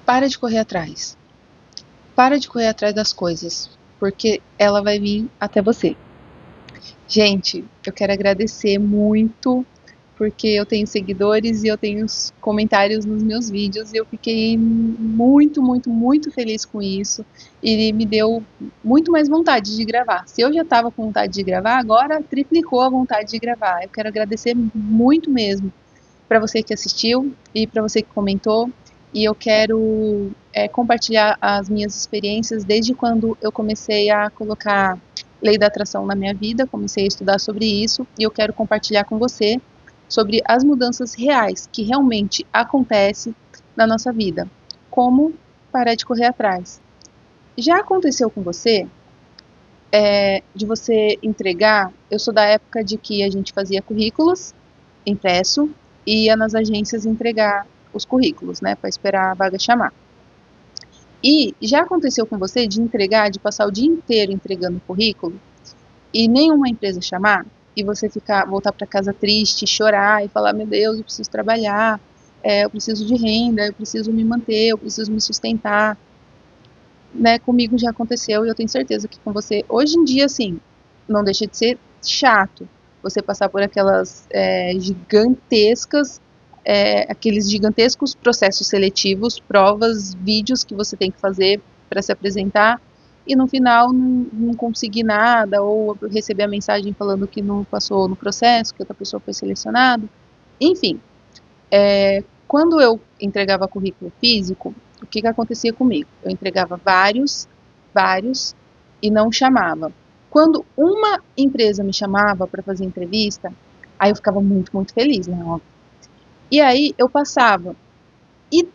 Para de correr atrás. Para de correr atrás das coisas, porque ela vai vir até você. Gente, eu quero agradecer muito, porque eu tenho seguidores e eu tenho comentários nos meus vídeos e eu fiquei muito, muito, muito feliz com isso e me deu muito mais vontade de gravar. Se eu já estava com vontade de gravar, agora triplicou a vontade de gravar. Eu quero agradecer muito mesmo para você que assistiu e para você que comentou. E eu quero compartilhar as minhas experiências desde quando eu comecei a colocar lei da atração na minha vida, comecei a estudar sobre isso e eu quero compartilhar com você sobre as mudanças reais que realmente acontecem na nossa vida. Como parar de correr atrás. Já aconteceu com você de você entregar? Eu sou da época de que a gente fazia currículos impresso e ia nas agências entregar os currículos, né, para esperar a vaga chamar. E já aconteceu com você de entregar, de passar o dia inteiro entregando currículo e nenhuma empresa chamar e você voltar para casa triste, chorar e falar: meu Deus, eu preciso trabalhar, eu preciso de renda, eu preciso me manter, eu preciso me sustentar, né? Comigo já aconteceu e eu tenho certeza que com você hoje em dia, sim, não deixa de ser chato você passar por aquelas aqueles gigantescos processos seletivos, provas, vídeos que você tem que fazer para se apresentar e no final não conseguir nada ou receber a mensagem falando que não passou no processo, que outra pessoa foi selecionada. Enfim, quando eu entregava currículo físico, o que acontecia comigo? Eu entregava vários e não chamava. Quando uma empresa me chamava para fazer entrevista, aí eu ficava muito, muito feliz, né? E aí eu passava. E,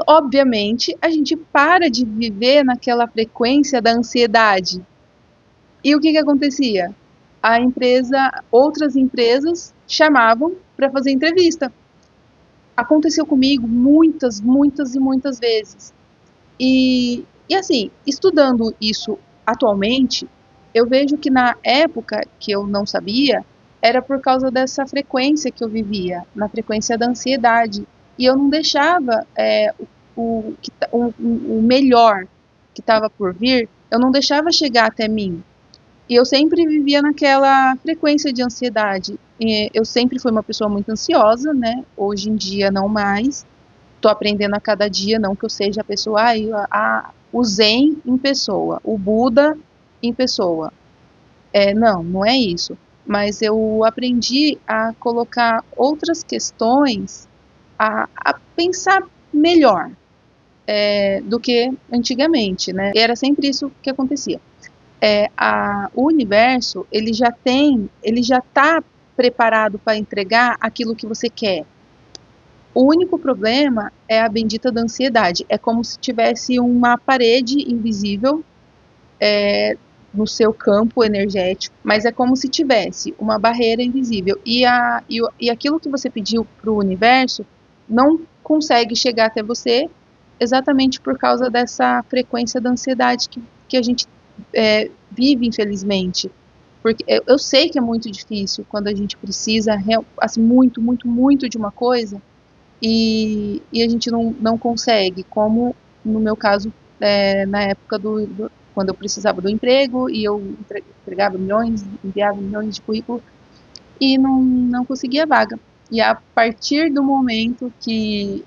obviamente, a gente para de viver naquela frequência da ansiedade. E o que acontecia? Outras empresas chamavam para fazer entrevista. Aconteceu comigo muitas, muitas e muitas vezes. E assim, estudando isso atualmente, eu vejo que na época que eu não sabia, era por causa dessa frequência que eu vivia, na frequência da ansiedade. E eu não deixava o melhor que estava por vir, eu não deixava chegar até mim. E eu sempre vivia naquela frequência de ansiedade. E eu sempre fui uma pessoa muito ansiosa, né? Hoje em dia não mais. Estou aprendendo a cada dia, não que eu seja a pessoa, o Zen em pessoa, o Buda em pessoa. Não é isso. Mas eu aprendi a colocar outras questões, a pensar melhor do que antigamente, né? E era sempre isso que acontecia. O universo, ele já está preparado para entregar aquilo que você quer. O único problema é a bendita da ansiedade. É como se tivesse uma parede invisível no seu campo energético, mas é como se tivesse uma barreira invisível. E aquilo que você pediu para o universo não consegue chegar até você exatamente por causa dessa frequência da ansiedade que a gente vive, infelizmente. Porque eu sei que é muito difícil quando a gente precisa assim, muito, muito, muito de uma coisa e a gente não consegue, como no meu caso, na época quando eu precisava do emprego e eu enviava milhões de currículos e não conseguia vaga. E a partir do momento que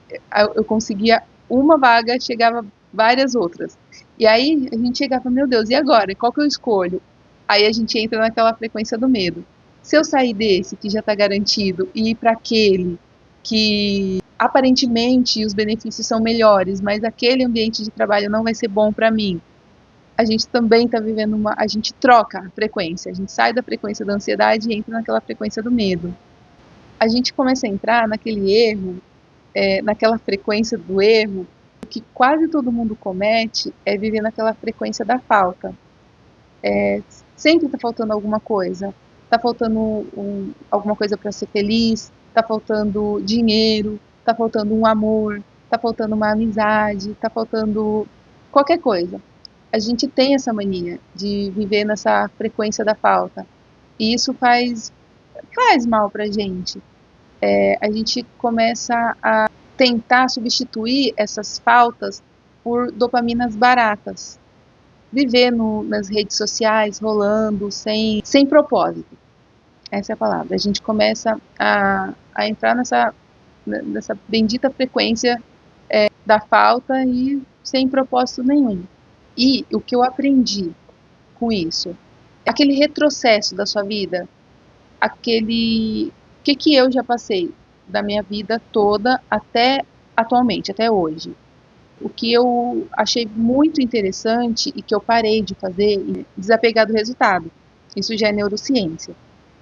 eu conseguia uma vaga, chegava várias outras. E aí a gente chegava, meu Deus, e agora? Qual que eu escolho? Aí a gente entra naquela frequência do medo. Se eu sair desse, que já está garantido, e ir para aquele que aparentemente os benefícios são melhores, mas aquele ambiente de trabalho não vai ser bom para mim, a gente também está vivendo a gente troca a frequência, a gente sai da frequência da ansiedade e entra naquela frequência do medo. A gente começa a entrar naquele erro, naquela frequência do erro, que quase todo mundo comete é viver naquela frequência da falta. Sempre está faltando alguma coisa. Está faltando alguma coisa para ser feliz, está faltando dinheiro, está faltando um amor, está faltando uma amizade, está faltando qualquer coisa. A gente tem essa mania de viver nessa frequência da falta. E isso faz mal pra gente. A gente começa tentar substituir essas faltas por dopaminas baratas. Viver nas redes sociais, rolando, sem propósito. Essa é a palavra. A gente começa a entrar nessa bendita frequência da falta e sem propósito nenhum. E o que eu aprendi com isso? Aquele retrocesso da sua vida, o que eu já passei da minha vida toda até atualmente, até hoje. O que eu achei muito interessante e que eu parei de fazer é desapegar do resultado. Isso já é neurociência.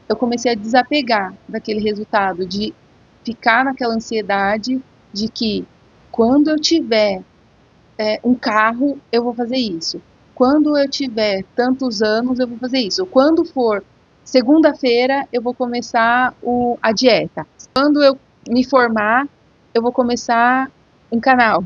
Eu comecei a desapegar daquele resultado, de ficar naquela ansiedade de que quando eu tiver um carro, eu vou fazer isso. Quando eu tiver tantos anos, eu vou fazer isso. Quando for segunda-feira, eu vou começar a dieta. Quando eu me formar, eu vou começar um canal.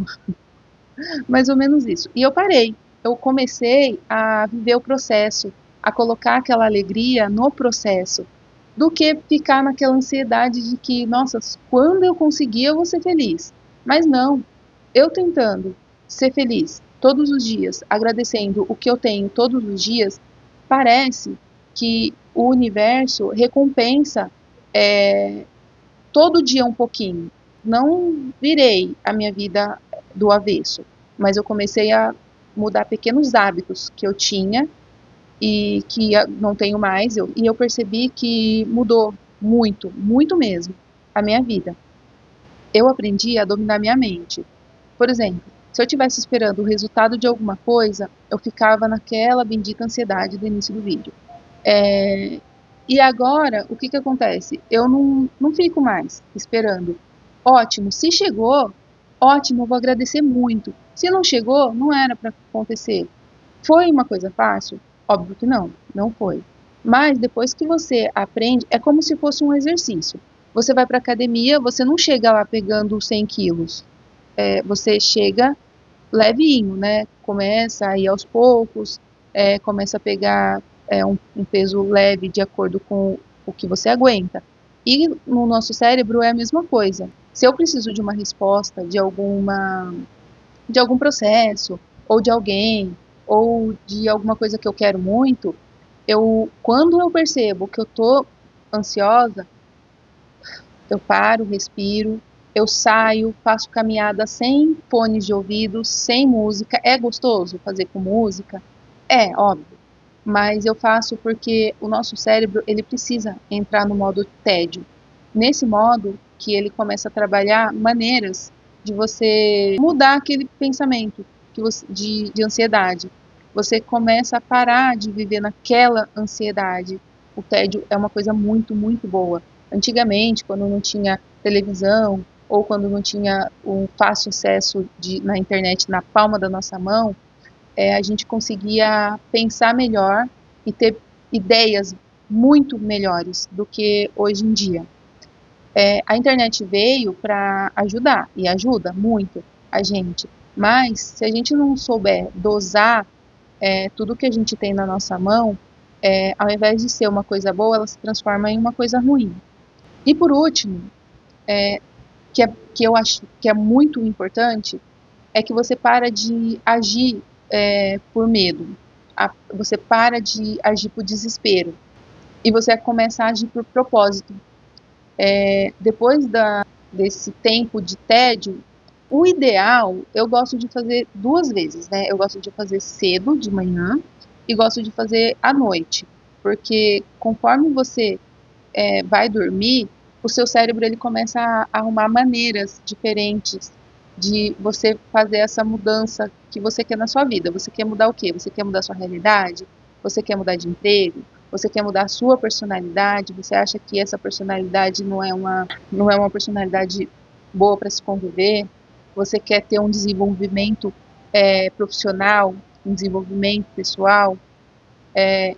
Mais ou menos isso. E eu parei. Eu comecei a viver o processo, a colocar aquela alegria no processo, do que ficar naquela ansiedade de que, nossa, quando eu conseguir, eu vou ser feliz. Mas não. Eu tentando ser feliz todos os dias, agradecendo o que eu tenho todos os dias, parece que o universo recompensa todo dia um pouquinho. Não virei a minha vida do avesso, mas eu comecei a mudar pequenos hábitos que eu tinha e que não tenho mais, e eu percebi que mudou muito, muito mesmo, a minha vida. Eu aprendi a dominar minha mente. Por exemplo, se eu estivesse esperando o resultado de alguma coisa, eu ficava naquela bendita ansiedade do início do vídeo. E agora, o que acontece? Eu não fico mais esperando. Ótimo, se chegou, ótimo, eu vou agradecer muito. Se não chegou, não era para acontecer. Foi uma coisa fácil? Óbvio que não, não foi. Mas depois que você aprende, é como se fosse um exercício. Você vai para a academia, você não chega lá pegando 100 quilos. Você chega levinho, né? Começa a ir aos poucos, começa a pegar um peso leve de acordo com o que você aguenta. E no nosso cérebro é a mesma coisa. Se eu preciso de uma resposta de algum processo, ou de alguém, ou de alguma coisa que eu quero muito, quando eu percebo que eu tô ansiosa, eu paro, respiro, eu saio, faço caminhada sem fones de ouvido, sem música. É gostoso fazer com música? É, óbvio. Mas eu faço porque o nosso cérebro, ele precisa entrar no modo tédio. Nesse modo que ele começa a trabalhar maneiras de você mudar aquele pensamento de ansiedade. Você começa a parar de viver naquela ansiedade. O tédio é uma coisa muito, muito boa. Antigamente, quando não tinha televisão ou quando não tinha um fácil acesso na internet na palma da nossa mão, a gente conseguia pensar melhor e ter ideias muito melhores do que hoje em dia. A internet veio para ajudar, e ajuda muito a gente, mas se a gente não souber dosar tudo que a gente tem na nossa mão, ao invés de ser uma coisa boa, ela se transforma em uma coisa ruim. E por último, que eu acho que é muito importante, é que você para de agir por medo, você para de agir por desespero, e você começa a agir por propósito. Depois desse tempo de tédio, o ideal, eu gosto de fazer 2 vezes, né? Eu gosto de fazer cedo, de manhã, e gosto de fazer à noite, porque conforme você vai dormir, o seu cérebro ele começa a arrumar maneiras diferentes de você fazer essa mudança que você quer na sua vida. Você quer mudar o quê? Você quer mudar a sua realidade? Você quer mudar de emprego? Você quer mudar a sua personalidade? Você acha que essa personalidade não é uma personalidade boa para se conviver? Você quer ter um desenvolvimento profissional, um desenvolvimento pessoal?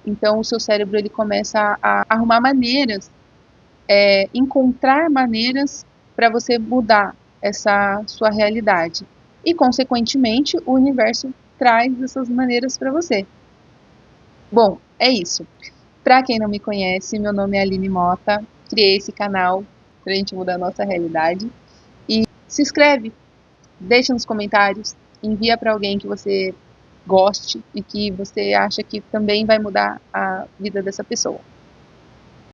Então o seu cérebro ele começa a arrumar maneiras, encontrar maneiras para você mudar essa sua realidade. E, consequentemente, o universo traz essas maneiras para você. Bom, é isso. Para quem não me conhece, meu nome é Aline Mota. Criei esse canal para a gente mudar a nossa realidade. E se inscreve, deixa nos comentários, envia para alguém que você goste e que você acha que também vai mudar a vida dessa pessoa.